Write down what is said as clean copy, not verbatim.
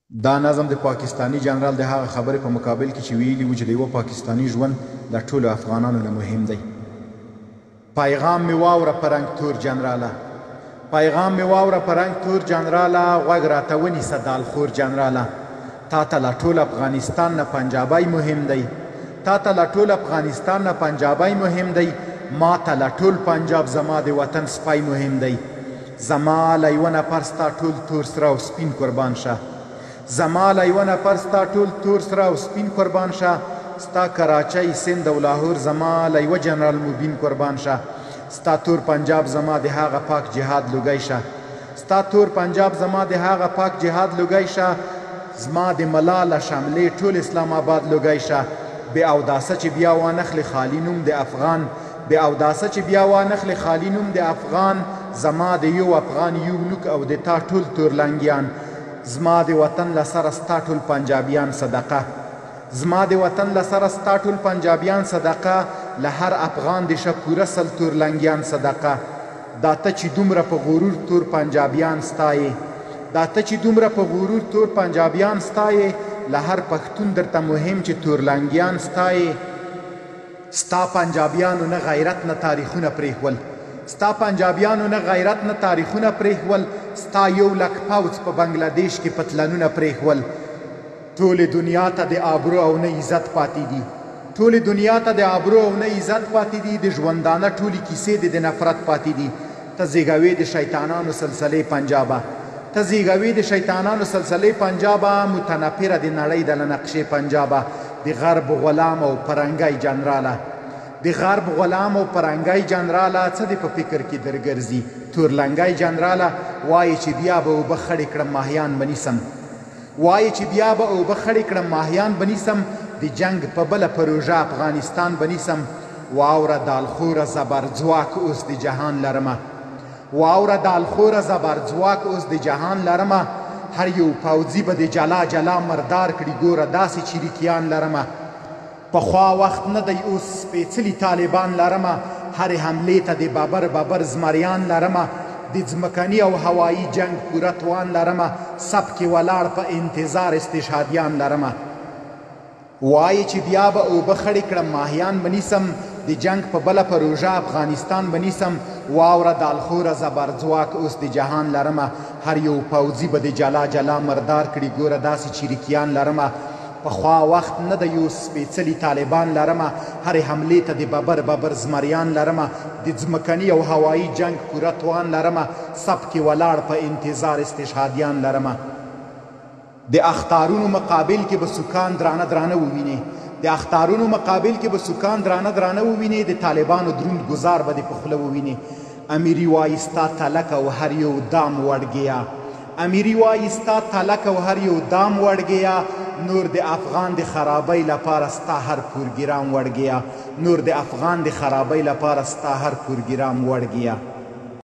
دا نظم د پاکستانی جنرال د هغه خبرې په مقابل کې چې ویلي وو چې د یوه پاکستاني ژوند د ټولو افغانانو نه مهم دی. پیغام مې واوره په رنګ تور جنراله، پیغام مې واوره په رنګ تور جنراله، غوږ راته ونیسه دالخور جنراله. تا ته له ټول افغانستان نه پنجابی مهم دی، تا ته له ټول افغانستان نه پنجابی مهم دی، ما ته له ټول پنجاب زما د وطن سپی مهم دی. زما له یوه نفر ستا ټول تور سره او سپین قربان شه، زما له یوه نفر ستا ټول تور سره او سپین قربان شه. ستا کراچۍ سند او لاهور زما له یوه جنرال مبین قربان شه. ستا تور پنجاب زما د هغه پاک جهاد لوګی شه، ستا تور پنجاب زما د هغه پاک جهاد لوګی شه. زما د ملا له شملې ټول اسلام آباد لوګی شه. بې اوداسه چې بیا وانخلې خالي نوم د افغان، بې اوداسه چې بیا وانخلې خالي نوم د افغان. زما د یو افغان یو نوک او د تا ټول تورلنګیان. زما د وطن له سره ستا ټول پنجابیان صدقه، زما د وطن له سره ستا ټول پنجابیان صدقه. له هر افغان د شه پوره سل تورلنګیان صدقه. دا ته چې دومره په غرور تور پنجابیان ستایې، دا ته چې دومره په غرور تور پنجابیان ستایې. له هر پښتون درته مهم چې تورلنګیان ستایې. ستا پنجابیانو نه غیرت نه تاریخونه پرېښول، ستا پنجابیانو نه غیرت نه تاریخونه پرېښول. ستا 1,00,000 پوځ په بنګلادیش کې پتلنونه پرېښول. ټولې دنیا ته د آبرو او نه عزت پاتې دي، ټولې دنیا ته د آبرو او نه عزت پاتې دي. د ژوندانه ټولې کیسې د نفرت پاتې دي. ته زیږوې د شیطانانو سلسلې پنجابه، ته زیږوې د شیطانانو سلسلې پنجابه. متنفره د نړۍ د له نقشې پنجابه. د غرب غلام او پرنګی جنراله، د غرب غلام او پرنګی جنراله. څه دې په فکر کې درګرځي تورلنګی جنراله؟ وایي چې بیا به اوبه خړې کړم ماهیان به نیسم، وایي چې بیا به اوبه خړې کړم ماهیان به نیسم. د جنگ په بله پروژه افغانستان به نیسم. واوره دالخوره زبرځواک اوس د جهان لرمه، واوره دالخوره زبرځواک اوس د جهان لرمه. هر یو پوځي به د جلا جلا مردار کړي ګوره داسې چریکیان لرمه. پخوا وخت نه دی اوس سپېڅلي طالبان لرمه. هرې حملې ته د ببر زمریان لرمه. د ځمکني او هوایي جنگ پوره توان لرمه. سب کې ولاړ په انتظار استشهادیان لرمه. وایي چې بیا به اوبه خړې کړم ماهیان به نیسم. د جنگ په بله پروژه افغانستان به نیسم. واوره دالخوره زبرځواک اوس د جهان لرمه. هر یو پوځي به د جلا جلا مردار کړي ګوره داسې چریکیان لرمه. پخوا وخت نه د یو سپېڅلي طالبان لرمه. هرې حملې ته د ببر زمریان لرمه. د ځمکني او هوایي جنگ پوره توان لرمه. سب کې ولاړ په انتظار استشهادیان لرمه. د اختارونو مقابل کې به سوکان درانه درانه ووینې، د اختارونو مقابل کې به سوکان درانه درانه ووینې. د طالبانو دروند ګزار به دې په خوله ووینې. امیري وایي ستا تلک او هر یو دام وړګیا، امیري وایي ستا تلک او هر یو دام وړګیا. نور د افغان د خرابۍ لپاره ستا هر پورګرام وړګیا، نور د افغان د خرابۍ لپاره ستا هر پورګرام وړګیا.